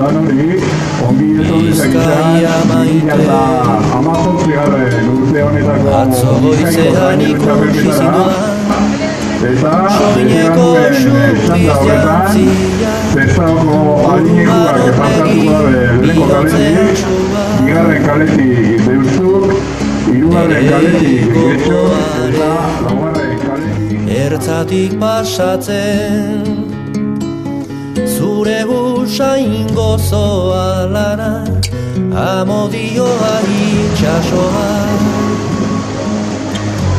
udanori, ongi etorri zaizan, 2018 urte honetako Bizkaiko txapelketara, eta bezeranuen txanda horretan, Zestaoko adinekuak pasatuko dabe lehenko kaletik, bigarren kaletik Deustuk, hirugarren kaletik Getxok, eta laugarren kaletik Ertzatik pasatzen zure usain gozoa lara, amodioa itxasoa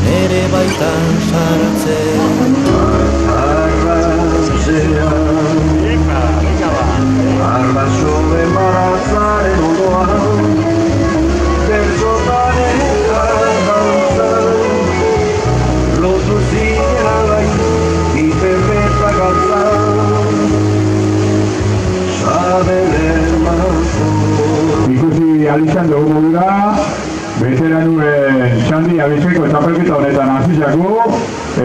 nere baitan saratzen. Arraso embaratzaren ondoan, bertsotan eta dantzan, lotu zinen alai, iterretak altzan, sabelen mazun. Ikusi alizan dugu modura, bezeranuen Txandi Bizkaiko txapelketa honetan hasitako,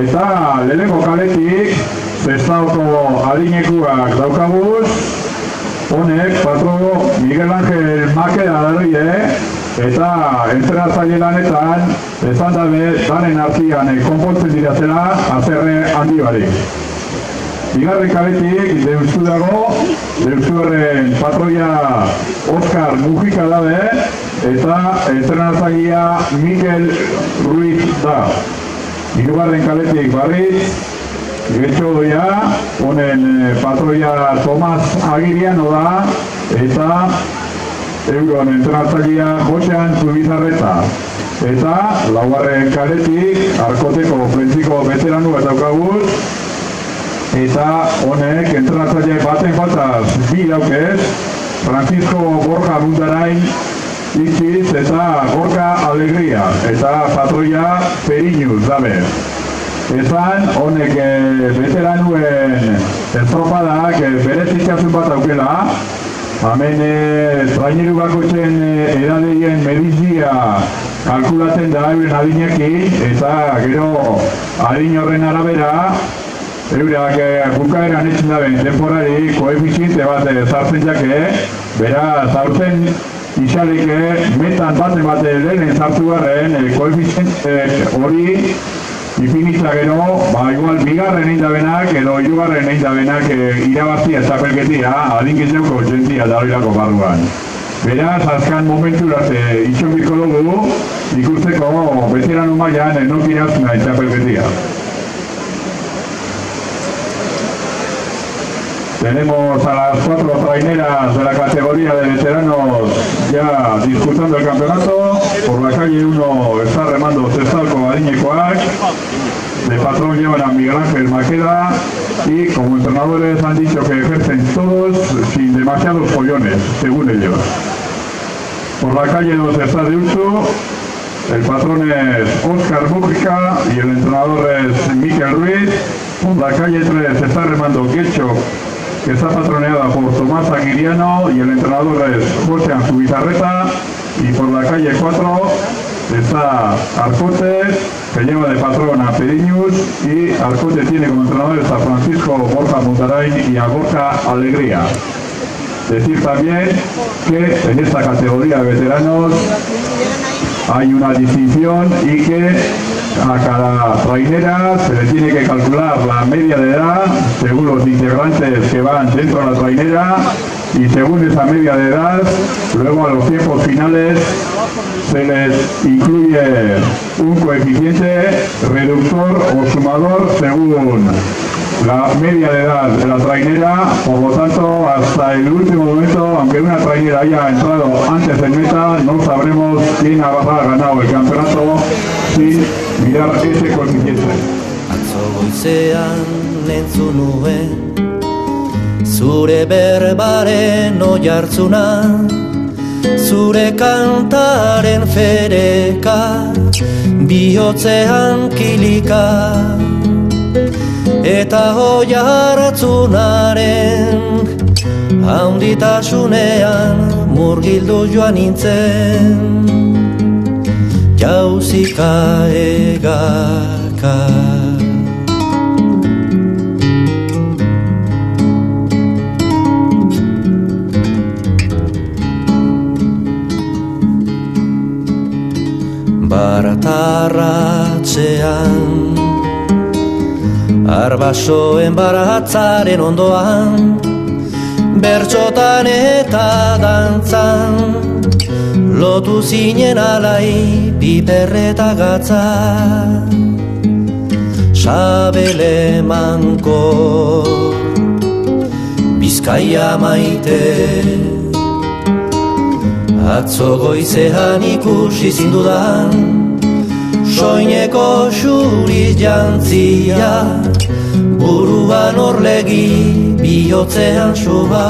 eta lehenko kaletik Zestaoko adinekuak daukaguz, honek patro Miguel Ángel Makeda darrie, eta entrenatzaile lanetan esan dabe danen artian konpontzen dira zela azerre handi barik. Bigarren kaletik Deustu dago, Deustuaren patroia Oskar Mujika dabe, eta entrenatzailea Mikel Ruiz da. Hirugarren kaletik Barriz, Getxo doia, honen patroia Tomas Agiriano da, eta euron entrenatzailea Josean Zubizarreta. Eta laugarren kaletik Arkoteko Prentziko veteranu bat daukaguz, eta honek entrenatzaile baten faltaz bi daukez, Francisco Borja Mundarain itxiz eta Gorka Alegria, eta patroia Periñuz dabe. Esan, honek veteranuen estropadak berezitasun bat aukela, hemen traineru bakoitzen edadeien medizia kalkulatzen da euren adinekin, eta gero adin horren arabera, eurak bukaeran etxen daben temporari koefiziente bat zartzen jake, beraz, aurten izaleke metan bat lehen zartu garren koefiziente hori ipinitza gero, igual bigarren egin dabenak edo hirugarren egin dabenak irabazia txapelketia, adinkizeuko jentia daroirako barruan. Beraz, azkan momenturaz itxokiko dugu, ikusteko veteranu mailan nok irazuna txapelketia. Tenemos a las 4 traineras de la categoría de veteranos ya disputando el campeonato. Por la calle 1 está remando Zestaoko adinekoak. De patrón llevan a Miguel Ángel Makeda y como entrenadores han dicho que ejercen todos sin demasiados pollones, según ellos. Por la calle 2 está Deustu. El patrón es Óscar Mújica y el entrenador es Mikel Ruiz. Por la calle 3 está remando Getxok, que está patroneada por Tomás Aguiriano y el entrenador es Josean Zubizarreta, y por la calle 4 está Arcote, que lleva de patrón a Periñuz, y Arcote tiene como entrenadores a Francisco Borja Mundarain y a Gorka Alegría. Decir también que en esta categoría de veteranos hay una distinción y que a cada trainera se le tiene que calcular la media de edad según los integrantes que van dentro de la trainera, y según esa media de edad, luego a los tiempos finales se les incluye un coeficiente reductor o sumador según la media de edad de la trainera. Por lo tanto, hasta el último momento, aunque una trainera haya entrado antes en meta, no sabremos quién habrá ganado el campeonato sin mirar ese coeficiente. Atzo goizean entzun nuen zure berbaren oihartzuna, zure kantaren fereka bihotzean kilika, eta oihartzunaren handitasunean murgildu joan nintzen, jauzika egaka. baratarratzean, arbasoen baratzaren ondoan, bertxotan eta dantzan, lotu zinen alai piperreta gatza. Sabele manko, Bizkaia maite, atzo goizean ikusi zindudan, soineko xuriz jantzia, buruan orlegi bihotzean soba.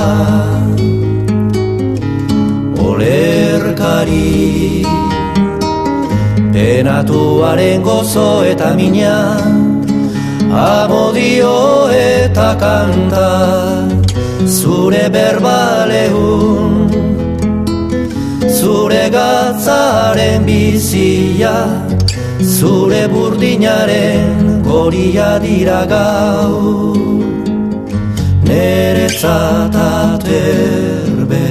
Olerkari, penatuaren gozo eta mina, amodio eta kanta, zure berbalehun, zure gatzaren bizia, zure burdinaren goria dira gau, neretzat aterbe.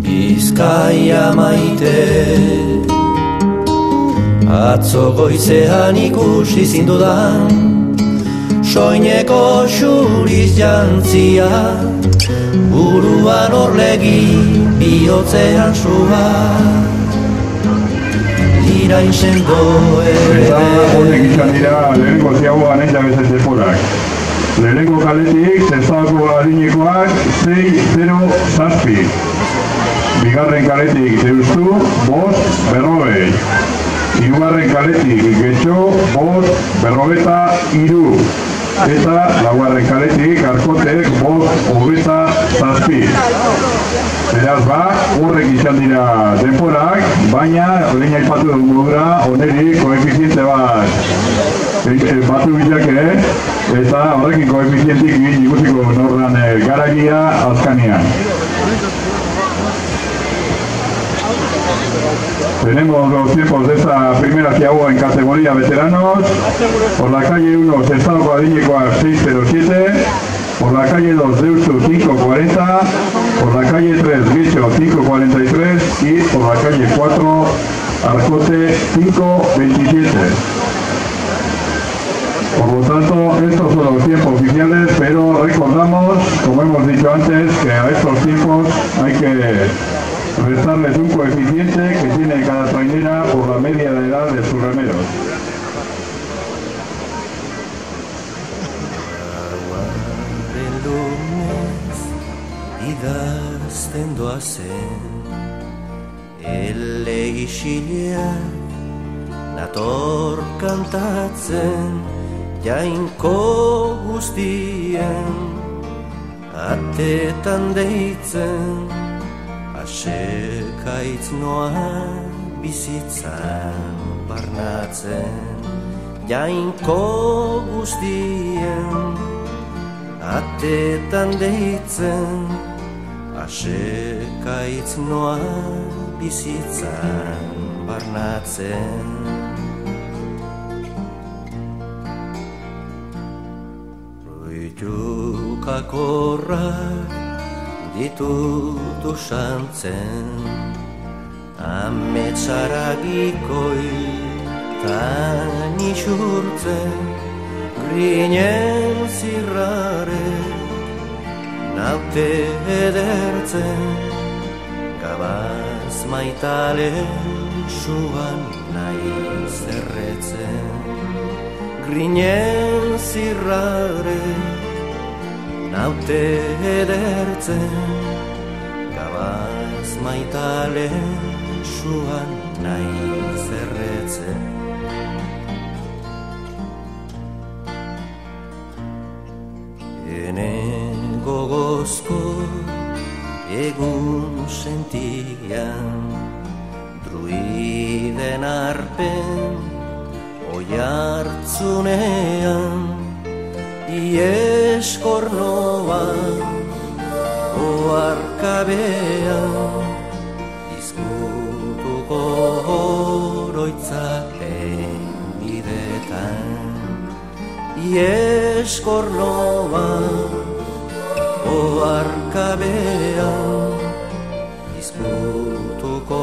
Bizkaia maite, atzo goizean ikusi zindudan, soineko xuriz jantzia, buruan orlegi bihotzean sua. Irain sendo Eta honek izan dira lehenengo ziagoan eta bezetzeporak. Lehenengo kaletik, Zestako adinekoak 6-0-7. Bigarren kaletik Deustu, 5-40. Hirugarren kaletik Getxo, 5-43. Eta laugarren kaletik Arkotek, 5-27. Beraz horrek izan dira denporak, baina lehen aipatu dugu modura oneri koefiziente bat batu bilake, eta horrekin koefizientik ikusiko norran garagia azkanean. Tenemos los tiempos de esta primera Ziagoa en categoría veteranos. Por la calle 1, Zestako adinekoa 6-07. Por la calle 2, Deustu 5-40. Por la calle 3, Getxo 5-43. Y por la calle 4, Arcote 5-27. Por lo tanto, estos son los tiempos oficiales, pero recordamos, como hemos dicho antes, que a estos tiempos hay que restarles un coeficiente que tiene cada trainera por la media de edad de sus remeros. Aguaren lumez idazten doazen, ele isileak nator kantatzen, jainko guztien atetan deitzen, asekaitz noa bizitzan barnatzen, jainko guztien atetan deitzen, asekaitz noa bizitzan barnatzen. Roitukakorrak ditut usantzen, ametsaragikoi tan isurtzen, grinen zirraren naute edertzen, gabaz maitalen suan nahi zerretzen, grinen zirraren naute edertzen, gabaz maitalen suan nahi zerretzen. Ene gogozko egun sentian, druiden arpen oiartzunean, ieskornoan, oarkabean, izkutuko oroitzapen bidetan, Ieskorloa oarkabean izbutuko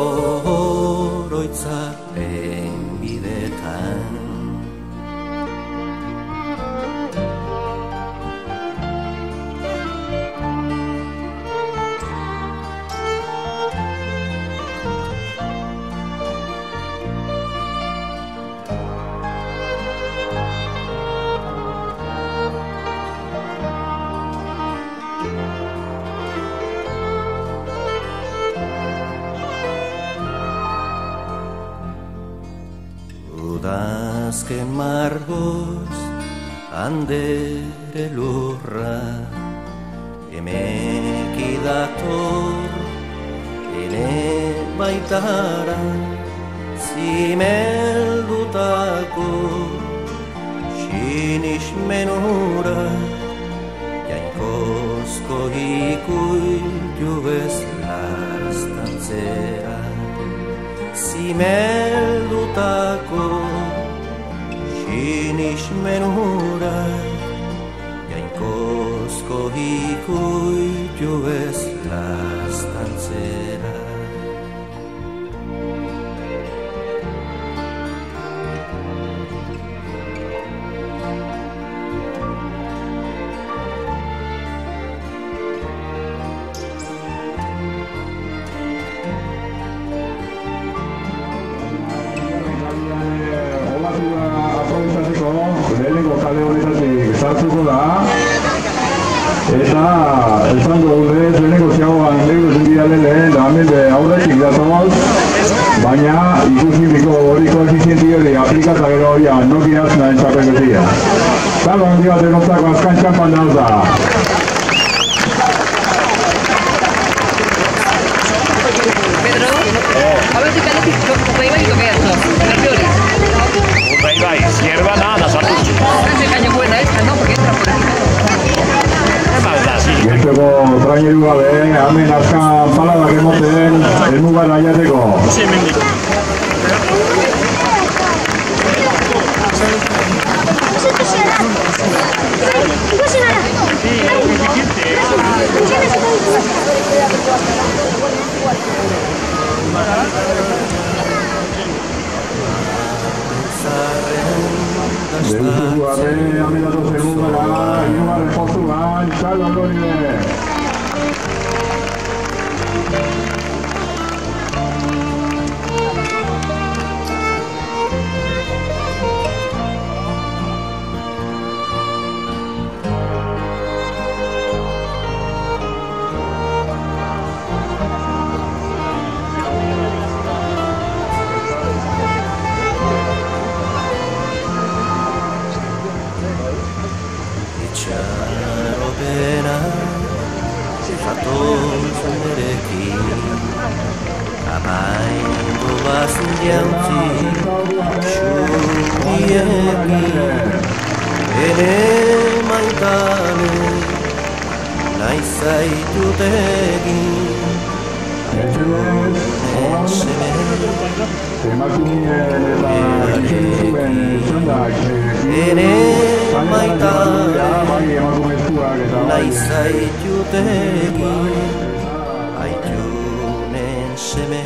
oroitzapen bidetan. Udazken margoz andere lurra emeki dator ene baitara zimeldutako sinismenura jainkozko ikuilu bezlastantzera zimeldutako sinismenura jainkozko ikuilu bezlastantzera. Lehenengo kale honetatik sartuko da eta esango dut lehenengo ziagoan negro zindiale lehen da hemen aurretik datoz, baina ikusimiko hori koefizienti hori aplikata gero horia noki azna entzapen bezia. Zalo handi bat egontzako azkan txampan dauz da. Pedro, a ver si caletik bai tokea esto, nerviori. Bai, hierba nada, sartu. Hace caño buena esta, ¿no? Porque entra por aquí. Gertzeko traineru gabe, hemen azkan paladak emoten, elmugara jateko. Deuzuare, amedatu zegugara, inugarren postuan, txalo ondoride. Itxaropena jatoz nerekin amaindu bazin jauzi xuriekin ere maitane nahi zaitutegin aitunen seme Emakumeen eta gizentuen txandak ere maitane nahi zaitutegin aitunen seme